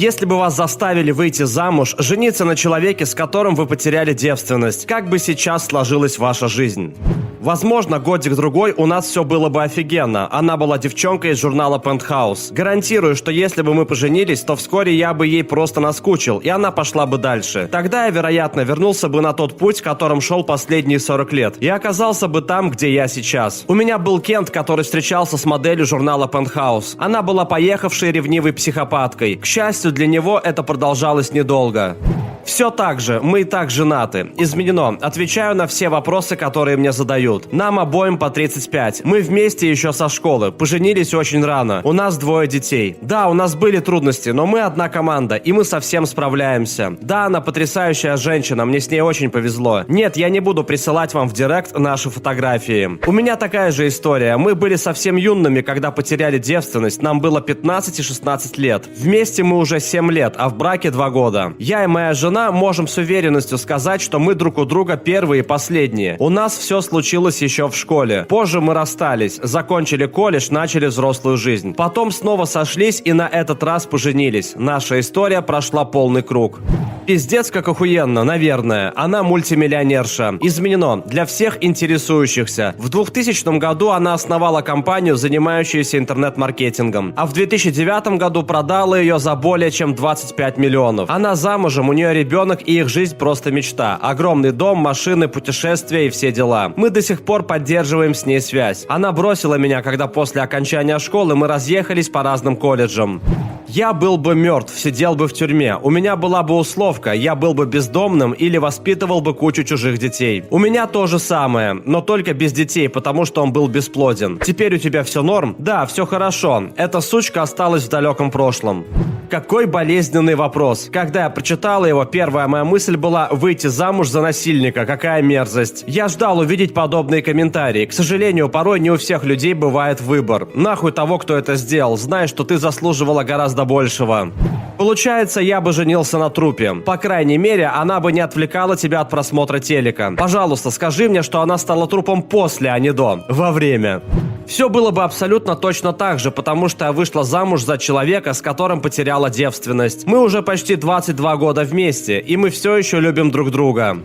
Если бы вас заставили выйти замуж, жениться на человеке, с которым вы потеряли девственность, как бы сейчас сложилась ваша жизнь? Возможно, годик-другой у нас все было бы офигенно. Она была девчонкой из журнала Penthouse. Гарантирую, что если бы мы поженились, то вскоре я бы ей просто наскучил, и она пошла бы дальше. Тогда я, вероятно, вернулся бы на тот путь, которым шел последние 40 лет, и оказался бы там, где я сейчас. У меня был Кент, который встречался с моделью журнала Penthouse. Она была поехавшей ревнивой психопаткой. К счастью для него, это продолжалось недолго. Все так же, мы и так женаты. Изменено. Отвечаю на все вопросы, которые мне задают. Нам обоим по 35. Мы вместе еще со школы. Поженились очень рано. У нас 2 детей. Да, у нас были трудности, но мы одна команда, и мы совсем справляемся. Да, она потрясающая женщина, мне с ней очень повезло. Нет, я не буду присылать вам в директ наши фотографии. У меня такая же история. Мы были совсем юными, когда потеряли девственность. Нам было 15 и 16 лет. Вместе мы уже 7 лет, а в браке 2 года. Я и моя жена можем с уверенностью сказать, что мы друг у друга первые и последние. У нас все случилось еще в школе. Позже мы расстались, закончили колледж, начали взрослую жизнь. Потом снова сошлись и на этот раз поженились. Наша история прошла полный круг. Пиздец, как охуенно, наверное. Она мультимиллионерша. Изменено. Для всех интересующихся. В 2000 году она основала компанию, занимающуюся интернет-маркетингом. А в 2009 году продала ее за более чем 25 миллионов. Она замужем, у нее ребенок, и их жизнь просто мечта. Огромный дом, машины, путешествия и все дела. Мы до сих пор поддерживаем с ней связь. Она бросила меня, когда после окончания школы мы разъехались по разным колледжам. Я был бы мертв, сидел бы в тюрьме. У меня была бы условка, я был бы бездомным или воспитывал бы кучу чужих детей. У меня то же самое, но только без детей, потому что он был бесплоден. Теперь у тебя все норм? Да, все хорошо. Эта сучка осталась в далеком прошлом. Какой болезненный вопрос. Когда я прочитала его, первая моя мысль была выйти замуж за насильника. Какая мерзость. Я ждал увидеть подобные комментарии. К сожалению, порой не у всех людей бывает выбор. Нахуй того, кто это сделал. Знай, что ты заслуживала гораздо большего. Получается, я бы женился на трупе. По крайней мере, она бы не отвлекала тебя от просмотра телека. Пожалуйста, скажи мне, что она стала трупом после, а не до. Во время. Все было бы абсолютно точно так же, потому что я вышла замуж за человека, с которым потеряла девственность. Мы уже почти 22 года вместе, и мы все еще любим друг друга.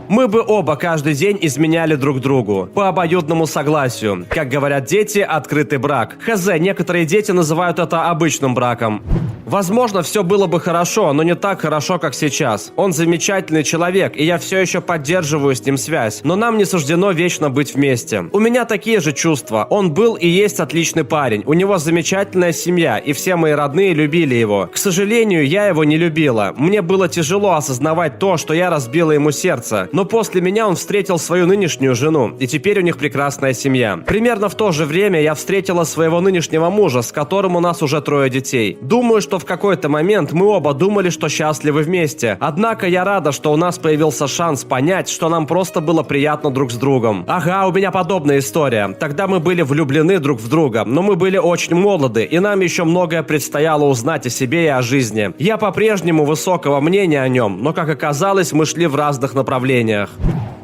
Мы бы оба каждый день изменяли друг другу. По обоюдному согласию. Как говорят дети, открытый брак. Хз, некоторые дети называют это обычным браком. Возможно, все было бы хорошо, но не так хорошо, как сейчас. Он замечательный человек, и я все еще поддерживаю с ним связь. Но нам не суждено вечно быть вместе. У меня такие же чувства. Он был и есть отличный парень. У него замечательная семья, и все мои родные любили его. К сожалению, я его не любила. Мне было тяжело осознавать то, что я разбила ему сердце. Но после меня он встретил свою нынешнюю жену, и теперь у них прекрасная семья. Примерно в то же время я встретила своего нынешнего мужа, с которым у нас уже 3 детей. Думаю, что в какой-то момент мы оба думали, что счастливы вместе. Однако я рада, что у нас появился шанс понять, что нам просто было приятно друг с другом. Ага, у меня подобная история. Тогда мы были влюблены друг в друга, но мы были очень молоды, и нам еще многое предстояло узнать о себе и о жизни. Я по-прежнему высокого мнения о нем, но, как оказалось, мы шли в разных направлениях.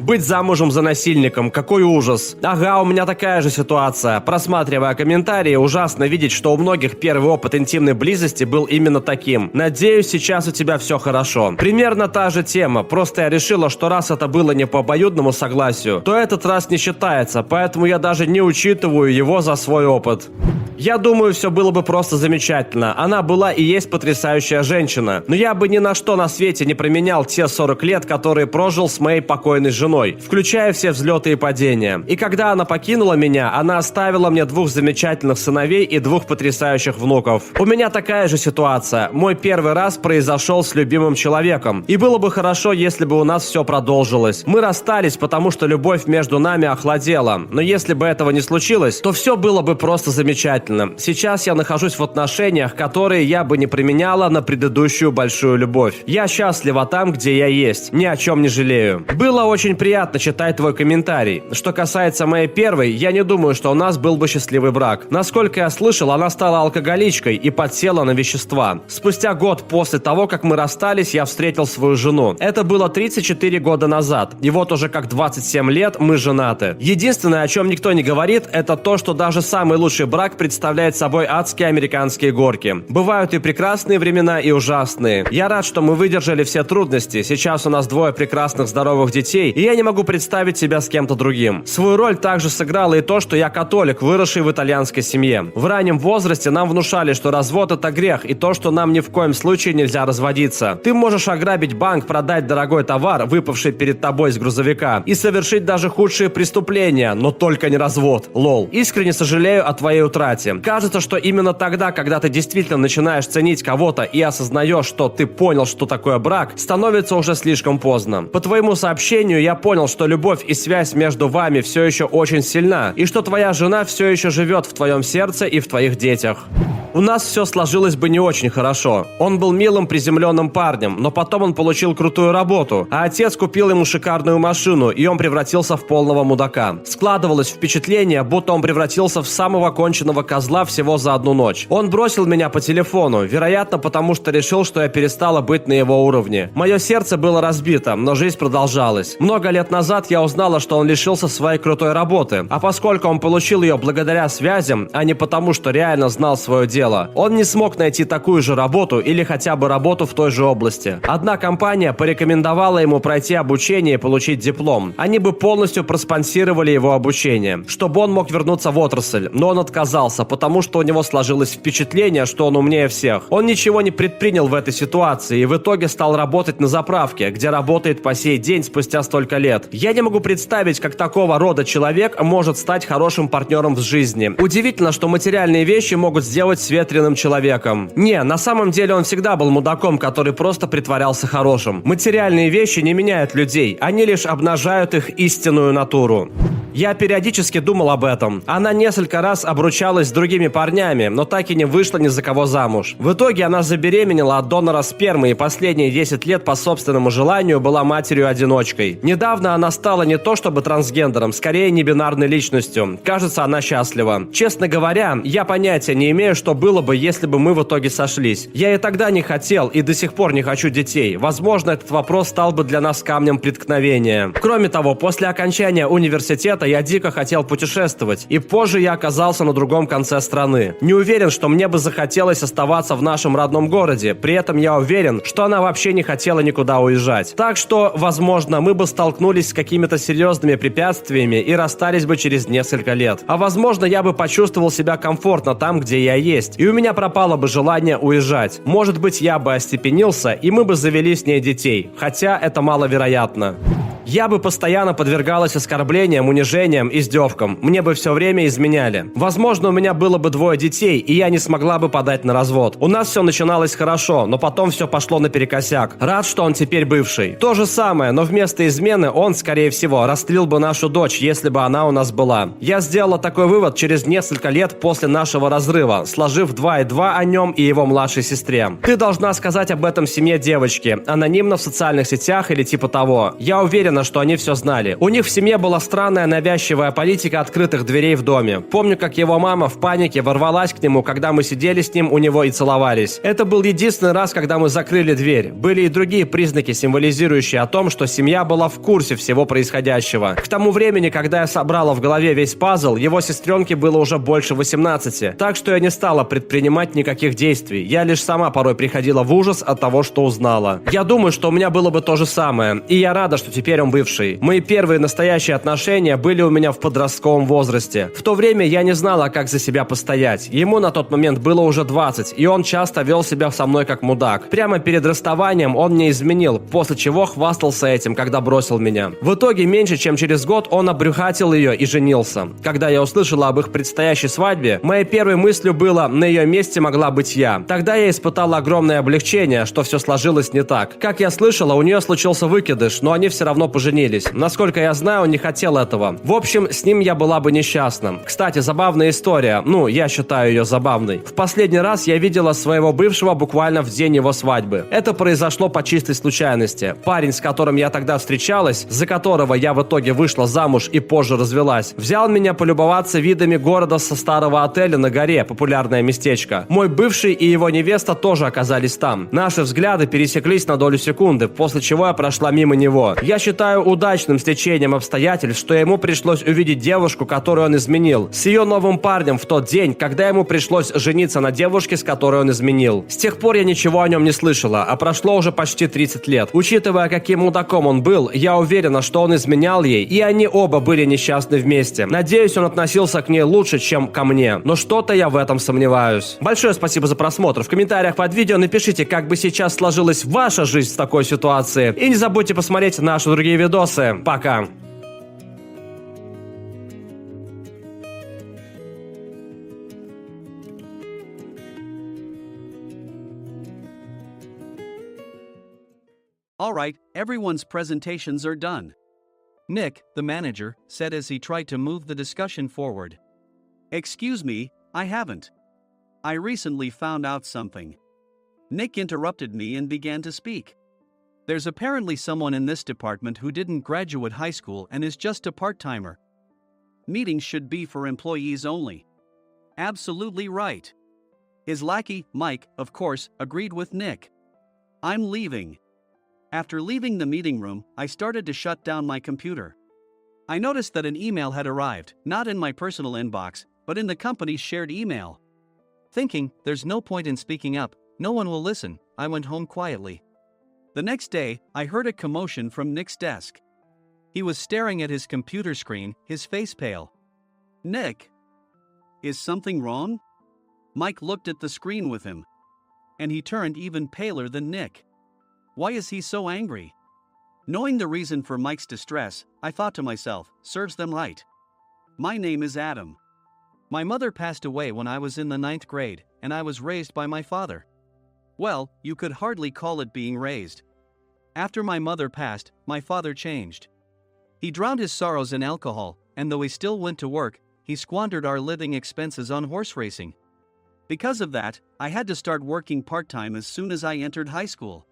Быть замужем за насильником, какой ужас. Ага, у меня такая же ситуация. Просматривая комментарии, ужасно видеть, что у многих первый опыт интимной близости был именно таким. Надеюсь, сейчас у тебя все хорошо. Примерно та же тема, просто я решила, что раз это было не по обоюдному согласию, то этот раз не считается, поэтому я даже не учитываю его за свой опыт. Я думаю, все было бы просто замечательно. Она была и есть потрясающая женщина. Но я бы ни на что на свете не променял те 40 лет, которые прожил с моей покойной женой, включая все взлеты и падения. И когда она покинула меня, она оставила мне 2 замечательных сыновей и 2 потрясающих внуков. У меня такая же ситуация. Мой первый раз произошел с любимым человеком. И было бы хорошо, если бы у нас все продолжилось. Мы расстались, потому что любовь между нами охладела. Но если бы этого не случилось, то все было бы просто замечательно. Сейчас я нахожусь в отношениях, которые я бы не применяла на предыдущую большую любовь. Я счастлива там, где я есть. Ни о чем не жалею. Было очень приятно читать твой комментарий. Что касается моей первой, я не думаю, что у нас был бы счастливый брак. Насколько я слышал, она стала алкоголичкой и подсела на вещества. Спустя год после того, как мы расстались, я встретил свою жену. Это было 34 года назад. И вот уже как 27 лет мы женаты. Единственное, о чем никто не говорит, это то, что даже самый лучший брак представляет собой адские американские горки. Бывают и прекрасные времена, и ужасные. Я рад, что мы выдержали все трудности. Сейчас у нас двое прекрасных здоровых детей, и я не могу представить себя с кем-то другим. Свою роль также сыграло и то, что я католик, выросший в итальянской семье. В раннем возрасте нам внушали, что развод – это грех, и то, что нам ни в коем случае нельзя разводиться. Ты можешь ограбить банк, продать дорогой товар, выпавший перед тобой из грузовика, и совершить даже худшие преступления, но только не развод. Лол. Искренне сожалею о твоей утрате. Кажется, что именно тогда, когда ты действительно начинаешь ценить кого-то и осознаешь, что ты понял, что такое брак, становится уже слишком поздно. По твоему сообщению я понял, что любовь и связь между вами все еще очень сильна, и что твоя жена все еще живет в твоем сердце и в твоих детях. У нас все сложилось бы не очень хорошо. Он был милым, приземленным парнем, но потом он получил крутую работу, а отец купил ему шикарную машину, и он превратился в полного мудака. Складывалось впечатление, будто он превратился в самого конченного козла всего за одну ночь. Он бросил меня по телефону, вероятно, потому что решил, что я перестала быть на его уровне. Мое сердце было разбито, но жизнь продолжалась. Много лет назад я узнала, что он лишился своей крутой работы, а поскольку он получил ее благодаря связям, а не потому, что реально знал свое дело, он не смог найти такую же работу или хотя бы работу в той же области. Одна компания порекомендовала ему пройти обучение и получить диплом. Они бы полностью проспонсировали его обучение, чтобы он мог вернуться в отрасль, но он отказался, потому что у него сложилось впечатление, что он умнее всех. Он ничего не предпринял в этой ситуации и в итоге стал работать на заправке, где работает по сей день спустя столько лет. Я не могу представить, как такого рода человек может стать хорошим партнером в жизни. Удивительно, что материальные вещи могут сделать ветреным человеком. Не, на самом деле он всегда был мудаком, который просто притворялся хорошим. Материальные вещи не меняют людей, они лишь обнажают их истинную натуру. Я периодически думал об этом. Она несколько раз обручалась с другими парнями, но так и не вышла ни за кого замуж. В итоге она забеременела от донора спермы и последние 10 лет по собственному желанию была матерью-одиночкой. Недавно она стала не то чтобы трансгендером, скорее небинарной личностью. Кажется, она счастлива. Честно говоря, я понятия не имею, что было бы, если бы мы в итоге сошлись. Я и тогда не хотел, и до сих пор не хочу детей. Возможно, этот вопрос стал бы для нас камнем преткновения. Кроме того, после окончания университета я дико хотел путешествовать, и позже я оказался на другом конце страны. Не уверен, что мне бы захотелось оставаться в нашем родном городе, при этом я уверен, что она вообще не хотела никуда уезжать. Так что, возможно, мы бы столкнулись с какими-то серьезными препятствиями и расстались бы через несколько лет. А возможно, я бы почувствовал себя комфортно там, где я есть, и у меня пропало бы желание уезжать. Может быть, я бы остепенился, и мы бы завели с ней детей, хотя это маловероятно. Я бы постоянно подвергалась оскорблениям, унижениям, издевкам. Мне бы все время изменяли. Возможно, у меня было бы 2 детей, и я не смогла бы подать на развод. У нас все начиналось хорошо, но потом все пошло наперекосяк. Рад, что он теперь бывший. То же самое, но вместо измены он, скорее всего, растлил бы нашу дочь, если бы она у нас была. Я сделала такой вывод через несколько лет после нашего разрыва, сложив 2 и 2 о нем и его младшей сестре. Ты должна сказать об этом семье девочки, анонимно в социальных сетях или типа того. Я уверен, что они все знали. У них в семье была странная навязчивая политика открытых дверей в доме. Помню, как его мама в панике ворвалась к нему, когда мы сидели с ним у него и целовались. Это был единственный раз, когда мы закрыли дверь. Были и другие признаки, символизирующие о том, что семья была в курсе всего происходящего. К тому времени, когда я собрала в голове весь пазл, его сестренке было уже больше 18. Так что я не стала предпринимать никаких действий. Я лишь сама порой приходила в ужас от того, что узнала. Я думаю, что у меня было бы то же самое. И я рада, что теперь он бывший. Мои первые настоящие отношения были у меня в подростковом возрасте. В то время я не знала, как за себя постоять. Ему на тот момент было уже 20, и он часто вел себя со мной как мудак. Прямо перед расставанием он мне изменил, после чего хвастался этим, когда бросил меня. В итоге, меньше чем через год он обрюхатил ее и женился. Когда я услышала об их предстоящей свадьбе, моей первой мыслью было: на ее месте могла быть я. Тогда я испытала огромное облегчение, что все сложилось не так. Как я слышала, у нее случился выкидыш, но они все равно поженились. Насколько я знаю, он не хотел этого. было. В общем, с ним я была бы несчастна. Кстати, забавная история. Ну, я считаю ее забавной. В последний раз я видела своего бывшего буквально в день его свадьбы. Это произошло по чистой случайности. Парень, с которым я тогда встречалась, за которого я в итоге вышла замуж и позже развелась, взял меня полюбоваться видами города со старого отеля на горе, популярное местечко. Мой бывший и его невеста тоже оказались там. Наши взгляды пересеклись на долю секунды, после чего я прошла мимо него. Я считаю удачным стечением обстоятельств, что ему пришлось увидеть девушку, которую он изменил, с ее новым парнем в тот день, когда ему пришлось жениться на девушке, с которой он изменил. С тех пор я ничего о нем не слышала, а прошло уже почти 30 лет. Учитывая, каким мудаком он был, я уверена, что он изменял ей, и они оба были несчастны вместе. Надеюсь, он относился к ней лучше, чем ко мне, но что-то я в этом сомневаюсь. Большое спасибо за просмотр. В комментариях под видео напишите, как бы сейчас сложилась ваша жизнь в такой ситуации. И не забудьте посмотреть наши другие видосы. Пока! Alright, everyone's presentations are done. Nick, the manager, said as he tried to move the discussion forward. Excuse me, I haven't. I recently found out something. Nick interrupted me and began to speak. There's apparently someone in this department who didn't graduate high school and is just a part-timer. Meetings should be for employees only. Absolutely right. His lackey, Mike, of course, agreed with Nick. I'm leaving. After leaving the meeting room, I started to shut down my computer. I noticed that an email had arrived, not in my personal inbox, but in the company's shared email. Thinking, there's no point in speaking up, no one will listen, I went home quietly. The next day, I heard a commotion from Nick's desk. He was staring at his computer screen, his face pale. Nick? Is something wrong? Mike looked at the screen with him. And he turned even paler than Nick. Why is he so angry? Knowing the reason for Mike's distress, I thought to myself, serves them right. My name is Adam. My mother passed away when I was in the 9th grade, and I was raised by my father. Well, you could hardly call it being raised. After my mother passed, my father changed. He drowned his sorrows in alcohol, and though he still went to work, he squandered our living expenses on horse racing. Because of that, I had to start working part-time as soon as I entered high school.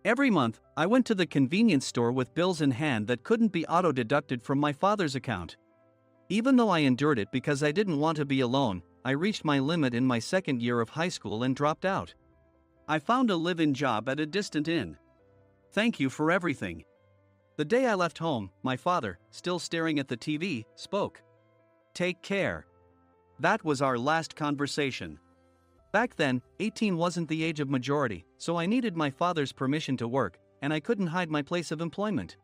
Every month, I went to the convenience store with bills in hand that couldn't be auto-deducted from my father's account. Even though I endured it because I didn't want to be alone, I reached my limit in my second year of high school and dropped out. I found a live-in job at a distant inn. Thank you for everything. The day I left home, my father, still staring at the TV, spoke. Take care. That was our last conversation. Back then, 18 wasn't the age of majority, so I needed my father's permission to work, and I couldn't hide my place of employment.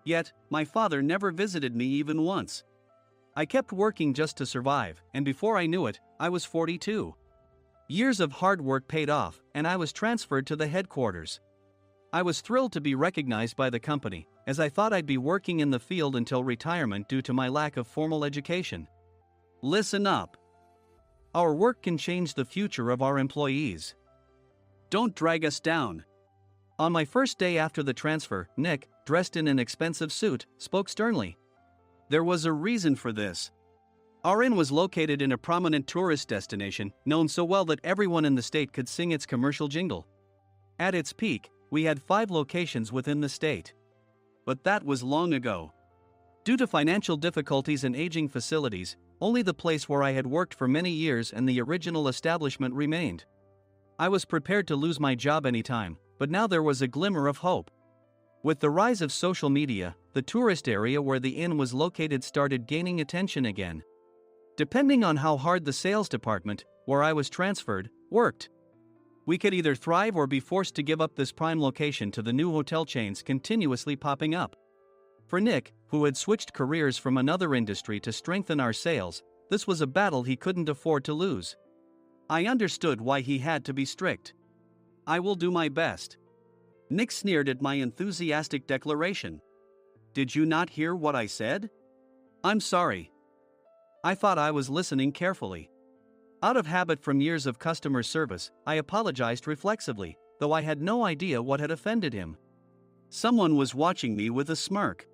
Yet, my father never visited me even once. I kept working just to survive, and before I knew it, I was 42. Years of hard work paid off, and I was transferred to the headquarters. I was thrilled to be recognized by the company, as I thought I'd be working in the field until retirement due to my lack of formal education. Listen up. Our work can change the future of our employees. Don't drag us down. On my first day after the transfer, Nick, dressed in an expensive suit, spoke sternly. There was a reason for this. Our inn was located in a prominent tourist destination, known so well that everyone in the state could sing its commercial jingle. At its peak, we had 5 locations within the state. But that was long ago. Due to financial difficulties and aging facilities, only the place where I had worked for many years and the original establishment remained. I was prepared to lose my job anytime, but now there was a glimmer of hope. With the rise of social media, the tourist area where the inn was located started gaining attention again. Depending on how hard the sales department, where I was transferred, worked, we could either thrive or be forced to give up this prime location to the new hotel chains continuously popping up. For Nick, who had switched careers from another industry to strengthen our sales, this was a battle he couldn't afford to lose. I understood why he had to be strict. I will do my best. Nick sneered at my enthusiastic declaration. Did you not hear what I said? I'm sorry. I thought I was listening carefully. Out of habit from years of customer service, I apologized reflexively, though I had no idea what had offended him. Someone was watching me with a smirk.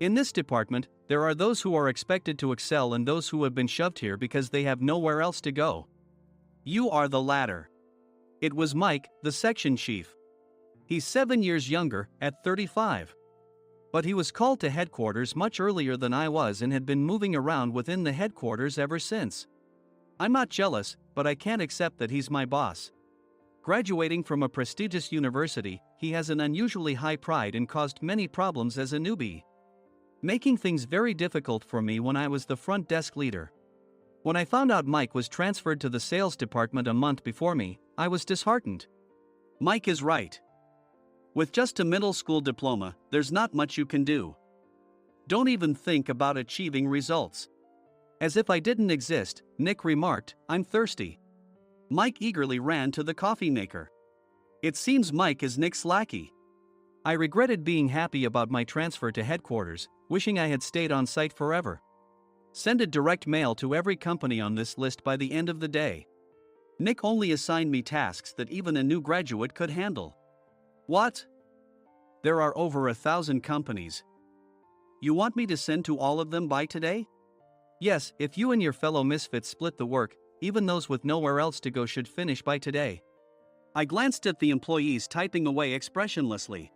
In this department, there are those who are expected to excel and those who have been shoved here because they have nowhere else to go. You are the latter. It was Mike, the section chief. He's 7 years younger, at 35. But he was called to headquarters much earlier than I was and had been moving around within the headquarters ever since. I'm not jealous, but I can't accept that he's my boss. Graduating from a prestigious university, he has an unusually high pride and caused many problems as a newbie, making things very difficult for me when I was the front desk leader. When I found out Mike was transferred to the sales department a month before me, I was disheartened. Mike is right. With just a middle school diploma, there's not much you can do. Don't even think about achieving results. As if I didn't exist, Nick remarked, "I'm thirsty." Mike eagerly ran to the coffee maker. It seems Mike is Nick's lackey. I regretted being happy about my transfer to headquarters, wishing I had stayed on site forever. Send a direct mail to every company on this list by the end of the day. Nick only assigned me tasks that even a new graduate could handle. What? There are over 1,000 companies. You want me to send to all of them by today? Yes, if you and your fellow misfits split the work, even those with nowhere else to go should finish by today. I glanced at the employees typing away expressionlessly.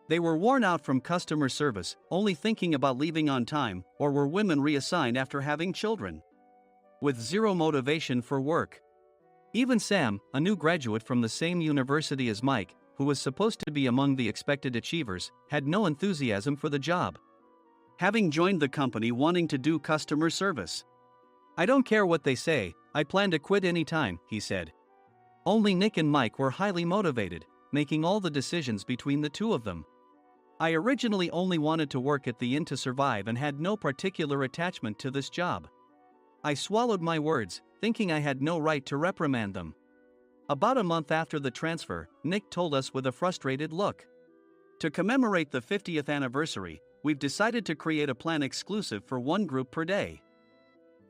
They were worn out from customer service, only thinking about leaving on time, or were women reassigned after having children, with zero motivation for work. Even Sam, a new graduate from the same university as Mike, who was supposed to be among the expected achievers, had no enthusiasm for the job, having joined the company wanting to do customer service. "I don't care what they say, I plan to quit anytime," he said. Only Nick and Mike were highly motivated, making all the decisions between the two of them. I originally only wanted to work at the inn to survive and had no particular attachment to this job. I swallowed my words, thinking I had no right to reprimand them. About a month after the transfer, Nick told us with a frustrated look, "To commemorate the 50th anniversary, we've decided to create a plan exclusive for one group per day."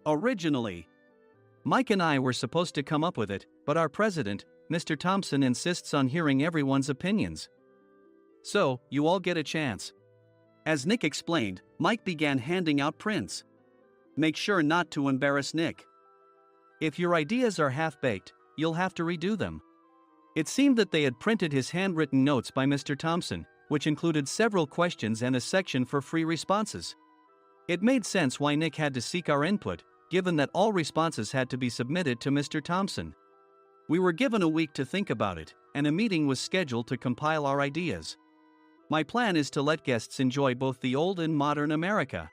Originally, Mike and I were supposed to come up with it, but our president, Mr. Thompson, insists on hearing everyone's opinions. "So, you all get a chance." As Nick explained, Mike began handing out prints. "Make sure not to embarrass Nick. If your ideas are half-baked, you'll have to redo them." It seemed that they had printed his handwritten notes by Mr. Thompson, which included several questions and a section for free responses. It made sense why Nick had to seek our input, given that all responses had to be submitted to Mr. Thompson. We were given a week to think about it, and a meeting was scheduled to compile our ideas. My plan is to let guests enjoy both the old and modern America.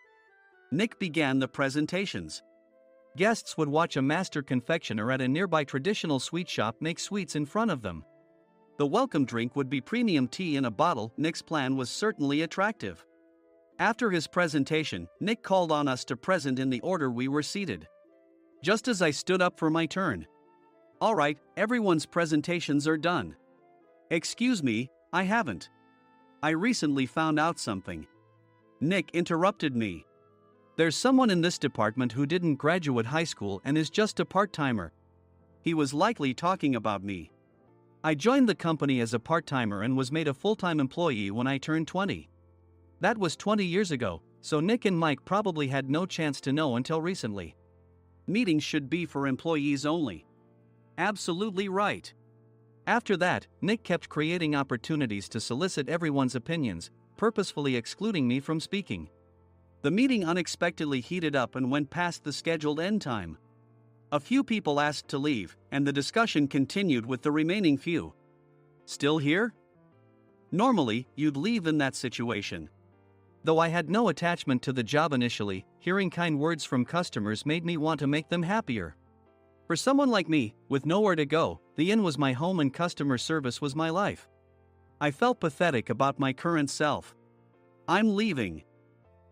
Nick began the presentations. Guests would watch a master confectioner at a nearby traditional sweet shop make sweets in front of them. The welcome drink would be premium tea in a bottle. Nick's plan was certainly attractive. After his presentation, Nick called on us to present in the order we were seated. Just as I stood up for my turn. "All right, everyone's presentations are done." "Excuse me, I haven't. I recently found out something." Nick interrupted me. "There's someone in this department who didn't graduate high school and is just a part-timer." He was likely talking about me. I joined the company as a part-timer and was made a full-time employee when I turned 20. That was 20 years ago, so Nick and Mike probably had no chance to know until recently. Meetings should be for employees only. Absolutely right. After that, Nick kept creating opportunities to solicit everyone's opinions, purposefully excluding me from speaking. The meeting unexpectedly heated up and went past the scheduled end time. A few people asked to leave, and the discussion continued with the remaining few. "Still here?" Normally, you'd leave in that situation. Though I had no attachment to the job initially, hearing kind words from customers made me want to make them happier. For someone like me, with nowhere to go, the inn was my home and customer service was my life. I felt pathetic about my current self. "I'm leaving."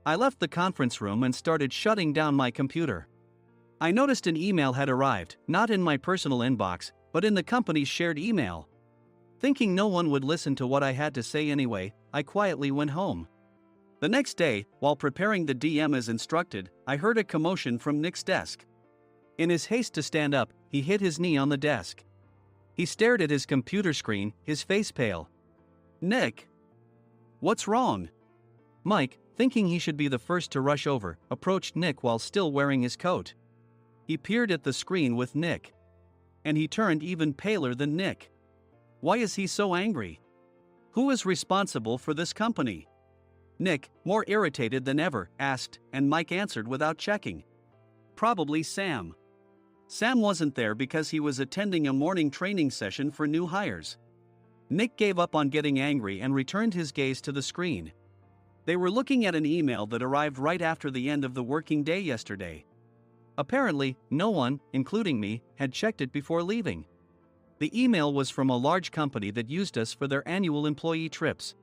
I left the conference room and started shutting down my computer. I noticed an email had arrived, not in my personal inbox, but in the company's shared email. Thinking no one would listen to what I had to say anyway, I quietly went home. The next day, while preparing the DM as instructed, I heard a commotion from Nick's desk. In his haste to stand up, he hit his knee on the desk. He stared at his computer screen, his face pale. "Nick? What's wrong?" "Mike, thinking he should be the first to rush over, approached Nick while still wearing his coat. He peered at the screen with Nick. And he turned even paler than Nick. Why is he so angry? Who is responsible for this company? Nick, more irritated than ever, asked, and Mike answered without checking. Probably Sam. Sam wasn't there because he was attending a morning training session for new hires. Nick gave up on getting angry and returned his gaze to the screen. They were looking at an email that arrived right after the end of the working day yesterday. Apparently, no one, including me, had checked it before leaving. The email was from a large company that used us for their annual employee trips.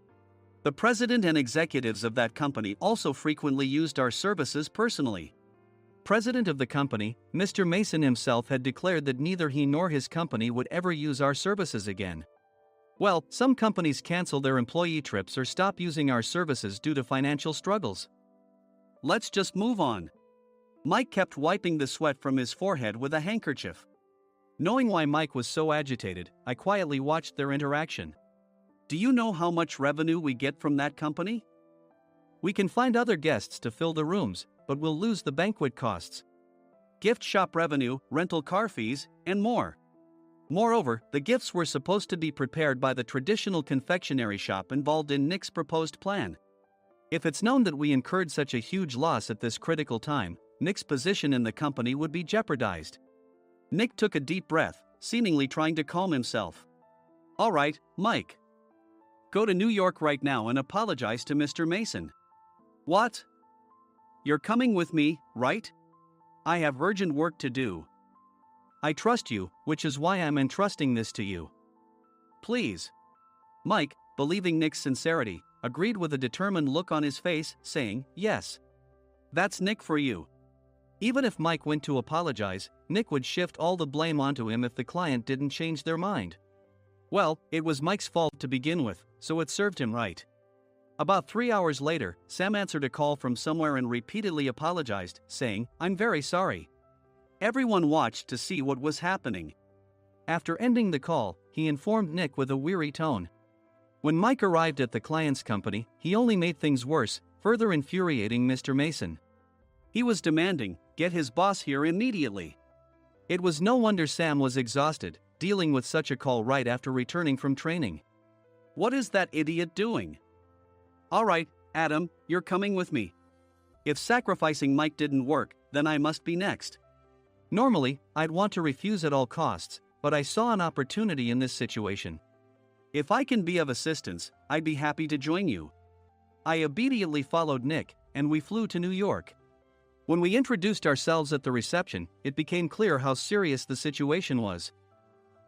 The president and executives of that company also frequently used our services personally. President of the company, Mr. Mason himself, had declared that neither he nor his company would ever use our services again. Well, some companies cancel their employee trips or stop using our services due to financial struggles. Let's just move on. Mike kept wiping the sweat from his forehead with a handkerchief. Knowing why Mike was so agitated, I quietly watched their interaction. Do you know how much revenue we get from that company? We can find other guests to fill the rooms, but we'll lose the banquet costs, gift shop revenue, rental car fees, and more. Moreover, the gifts were supposed to be prepared by the traditional confectionery shop involved in Nick's proposed plan. If it's known that we incurred such a huge loss at this critical time, Nick's position in the company would be jeopardized. Nick took a deep breath, seemingly trying to calm himself. All right, Mike. Go to New York right now and apologize to Mr. Mason. What? You're coming with me, right? I have urgent work to do. I trust you, which is why I'm entrusting this to you. Please. Mike, believing Nick's sincerity, agreed with a determined look on his face, saying, yes. That's Nick for you. Even if Mike went to apologize, Nick would shift all the blame onto him if the client didn't change their mind. Well, it was Mike's fault to begin with, so it served him right. About 3 hours later, Sam answered a call from somewhere and repeatedly apologized, saying, I'm very sorry. Everyone watched to see what was happening. After ending the call, he informed Nick with a weary tone. When Mike arrived at the client's company, he only made things worse, further infuriating Mr. Mason. He was demanding, get his boss here immediately. It was no wonder Sam was exhausted, dealing with such a call right after returning from training. What is that idiot doing? All right, Adam, you're coming with me. If sacrificing Mike didn't work, then I must be next. Normally, I'd want to refuse at all costs, but I saw an opportunity in this situation. If I can be of assistance, I'd be happy to join you. I obediently followed Nick, and we flew to New York. When we introduced ourselves at the reception, it became clear how serious the situation was,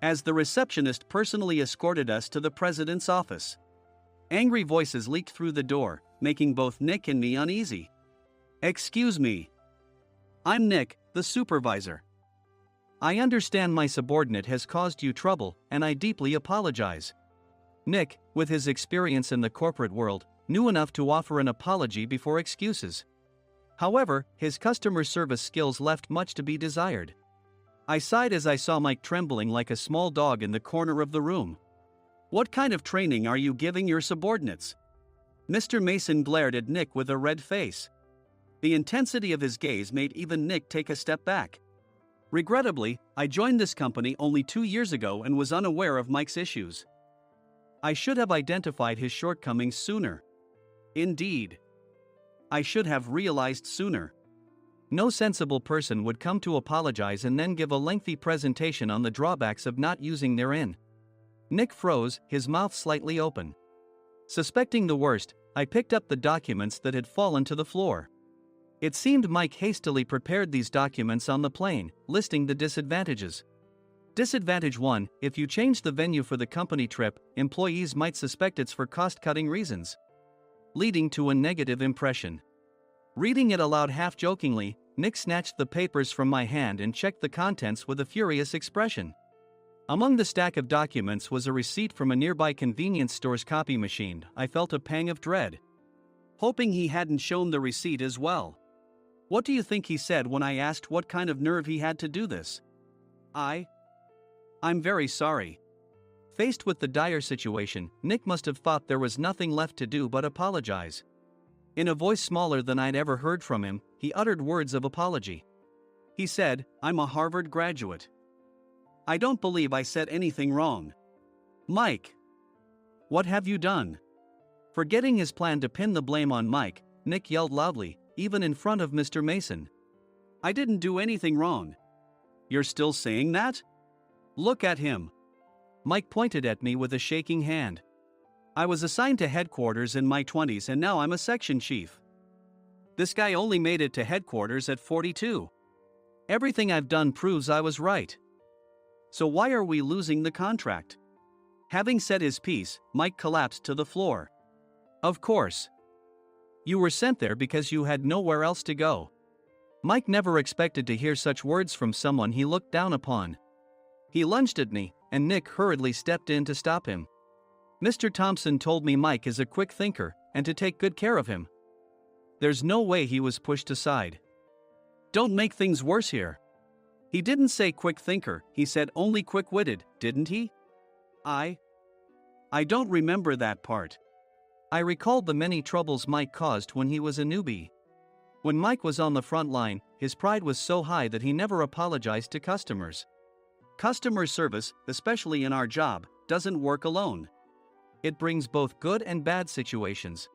as the receptionist personally escorted us to the president's office. Angry voices leaked through the door, making both Nick and me uneasy. Excuse me. I'm Nick, the supervisor. I understand my subordinate has caused you trouble, and I deeply apologize. Nick, with his experience in the corporate world, knew enough to offer an apology before excuses. However, his customer service skills left much to be desired. I sighed as I saw Mike trembling like a small dog in the corner of the room. What kind of training are you giving your subordinates? Mr. Mason glared at Nick with a red face. The intensity of his gaze made even Nick take a step back. Regrettably, I joined this company only 2 years ago and was unaware of Mike's issues. I should have identified his shortcomings sooner. Indeed. I should have realized sooner. No sensible person would come to apologize and then give a lengthy presentation on the drawbacks of not using their in. Nick froze, his mouth slightly open. Suspecting the worst, I picked up the documents that had fallen to the floor. It seemed Mike hastily prepared these documents on the plane, listing the disadvantages. Disadvantage 1: if you change the venue for the company trip, employees might suspect it's for cost-cutting reasons, leading to a negative impression. Reading it aloud half-jokingly, Nick snatched the papers from my hand and checked the contents with a furious expression. Among the stack of documents was a receipt from a nearby convenience store's copy machine. I felt a pang of dread, hoping he hadn't shown the receipt as well. What do you think he said when I asked what kind of nerve he had to do this? I'm very sorry. Faced with the dire situation, Nick must have thought there was nothing left to do but apologize. In a voice smaller than I'd ever heard from him, he uttered words of apology. He said, "I'm a Harvard graduate. I don't believe I said anything wrong." Mike! What have you done? Forgetting his plan to pin the blame on Mike, Nick yelled loudly, even in front of Mr. Mason. "I didn't do anything wrong." "You're still saying that? Look at him." Mike pointed at me with a shaking hand. "I was assigned to headquarters in my 20s and now I'm a section chief. This guy only made it to headquarters at 42. Everything I've done proves I was right. So why are we losing the contract?" Having said his piece, Mike collapsed to the floor. "Of course. You were sent there because you had nowhere else to go." Mike never expected to hear such words from someone he looked down upon. He lunged at me, and Nick hurriedly stepped in to stop him. "Mr. Thompson told me Mike is a quick thinker, and to take good care of him." There's no way he was pushed aside. "Don't make things worse here." "He didn't say quick thinker, he said only quick-witted, didn't he?" I don't remember that part." I recalled the many troubles Mike caused when he was a newbie. When Mike was on the front line, his pride was so high that he never apologized to customers. Customer service, especially in our job, doesn't work alone. It brings both good and bad situations.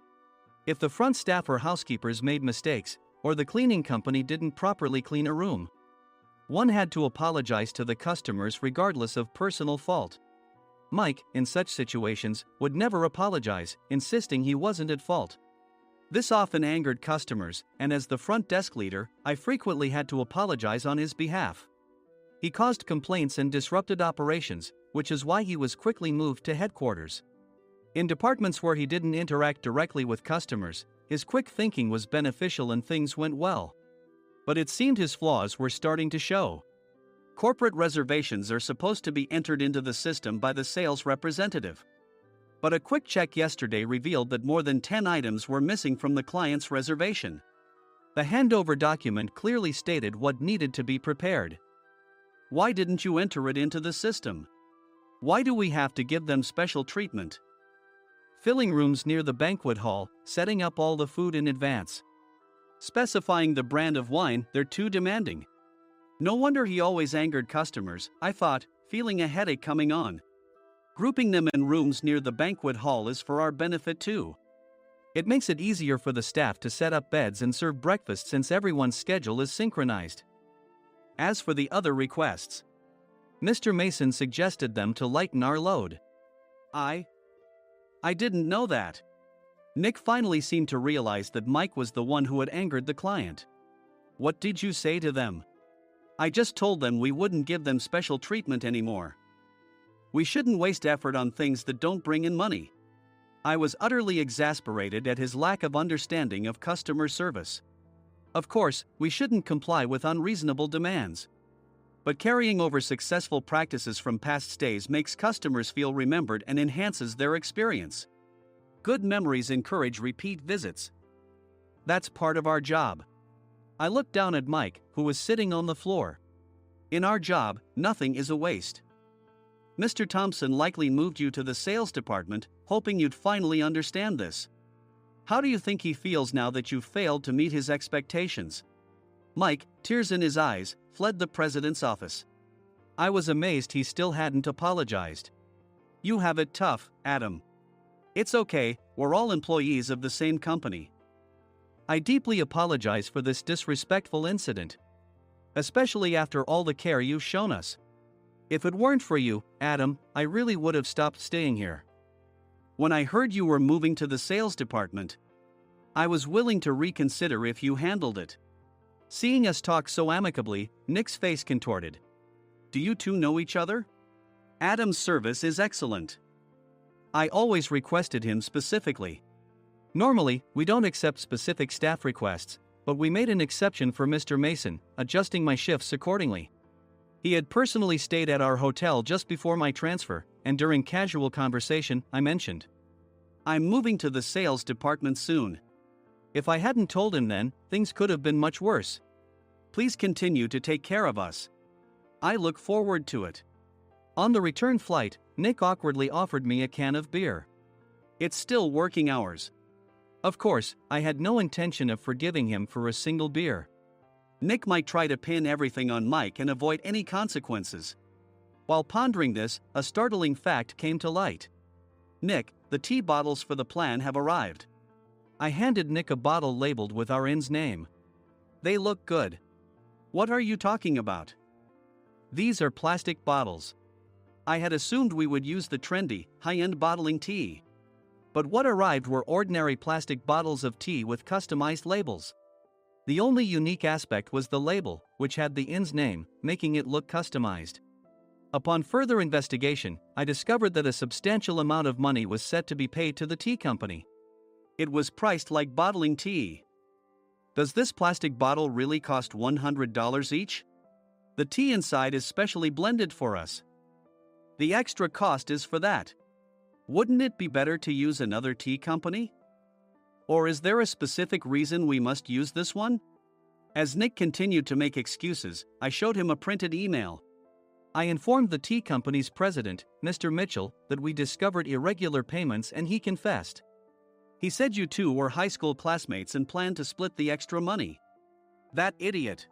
If the front staff or housekeepers made mistakes, or the cleaning company didn't properly clean a room, one had to apologize to the customers regardless of personal fault. Mike, in such situations, would never apologize, insisting he wasn't at fault. This often angered customers, and as the front desk leader, I frequently had to apologize on his behalf. He caused complaints and disrupted operations, which is why he was quickly moved to headquarters. In departments where he didn't interact directly with customers, his quick thinking was beneficial and things went well. But it seemed his flaws were starting to show. Corporate reservations are supposed to be entered into the system by the sales representative. But a quick check yesterday revealed that more than 10 items were missing from the client's reservation. The handover document clearly stated what needed to be prepared. Why didn't you enter it into the system? Why do we have to give them special treatment? Filling rooms near the banquet hall, setting up all the food in advance. Specifying the brand of wine, they're too demanding. No wonder he always angered customers, I thought, feeling a headache coming on. Grouping them in rooms near the banquet hall is for our benefit too. It makes it easier for the staff to set up beds and serve breakfast since everyone's schedule is synchronized. As for the other requests, Mr. Mason suggested them to lighten our load. I didn't know that. Nick finally seemed to realize that Mike was the one who had angered the client. What did you say to them? I just told them we wouldn't give them special treatment anymore. We shouldn't waste effort on things that don't bring in money. I was utterly exasperated at his lack of understanding of customer service. Of course, we shouldn't comply with unreasonable demands. But carrying over successful practices from past stays makes customers feel remembered and enhances their experience. Good memories encourage repeat visits. That's part of our job. I looked down at Mike, who was sitting on the floor. In our job, nothing is a waste. Mr. Thompson likely moved you to the sales department, hoping you'd finally understand this. How do you think he feels now that you've failed to meet his expectations? Mike, tears in his eyes, fled the president's office. I was amazed he still hadn't apologized. You have it tough, Adam. It's okay, we're all employees of the same company. I deeply apologize for this disrespectful incident. Especially after all the care you've shown us. If it weren't for you, Adam, I really would have stopped staying here. When I heard you were moving to the sales department, I was willing to reconsider if you handled it. Seeing us talk so amicably, Nick's face contorted. Do you two know each other? Adam's service is excellent. I always requested him specifically. Normally, we don't accept specific staff requests, but we made an exception for Mr. Mason, adjusting my shifts accordingly. He had personally stayed at our hotel just before my transfer, and during casual conversation, I mentioned, I'm moving to the sales department soon. If I hadn't told him then, things could have been much worse. Please continue to take care of us. I look forward to it. On the return flight, Nick awkwardly offered me a can of beer. It's still working hours. Of course, I had no intention of forgiving him for a single beer. Nick might try to pin everything on Mike and avoid any consequences. While pondering this, a startling fact came to light. Nick, the tea bottles for the plan have arrived. I handed Nick a bottle labeled with our inn's name. They look good. What are you talking about? These are plastic bottles. I had assumed we would use the trendy, high-end bottling tea. But what arrived were ordinary plastic bottles of tea with customized labels. The only unique aspect was the label, which had the inn's name, making it look customized. Upon further investigation, I discovered that a substantial amount of money was set to be paid to the tea company. It was priced like bottling tea. Does this plastic bottle really cost $100 each? The tea inside is specially blended for us. The extra cost is for that. Wouldn't it be better to use another tea company? Or is there a specific reason we must use this one? As Nick continued to make excuses, I showed him a printed email. I informed the tea company's president, Mr. Mitchell, that we discovered irregular payments and he confessed. He said you two were high school classmates and planned to split the extra money. That idiot.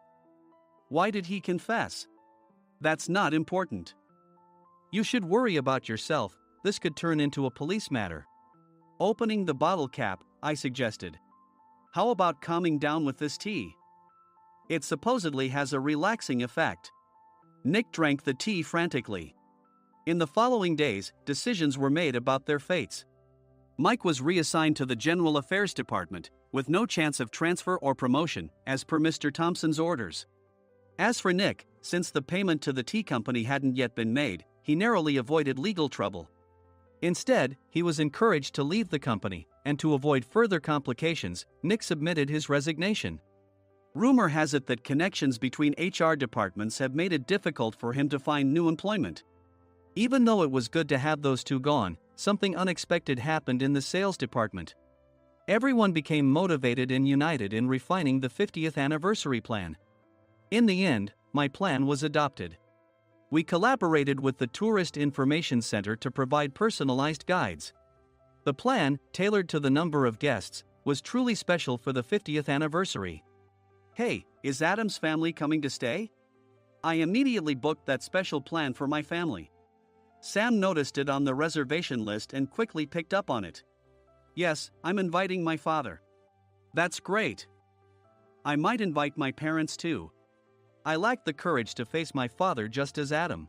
Why did he confess? That's not important. You should worry about yourself, this could turn into a police matter. Opening the bottle cap, I suggested. How about calming down with this tea? It supposedly has a relaxing effect. Nick drank the tea frantically. In the following days, decisions were made about their fates. Mike was reassigned to the General Affairs Department, with no chance of transfer or promotion, as per Mr. Thompson's orders. As for Nick, since the payment to the tea company hadn't yet been made, he narrowly avoided legal trouble. Instead, he was encouraged to leave the company, and to avoid further complications, Nick submitted his resignation. Rumor has it that connections between HR departments have made it difficult for him to find new employment. Even though it was good to have those two gone, something unexpected happened in the sales department. Everyone became motivated and united in refining the 50th anniversary plan. In the end, my plan was adopted. We collaborated with the Tourist Information Center to provide personalized guides. The plan, tailored to the number of guests, was truly special for the 50th anniversary. Hey, is Adam's family coming to stay? I immediately booked that special plan for my family. Sam noticed it on the reservation list and quickly picked up on it. Yes, I'm inviting my father. That's great. I might invite my parents too. I lacked the courage to face my father just as Adam.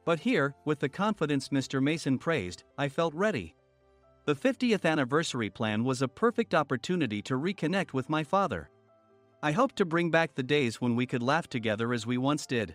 But here, with the confidence Mr. Mason praised, I felt ready. The 50th anniversary plan was a perfect opportunity to reconnect with my father. I hoped to bring back the days when we could laugh together as we once did.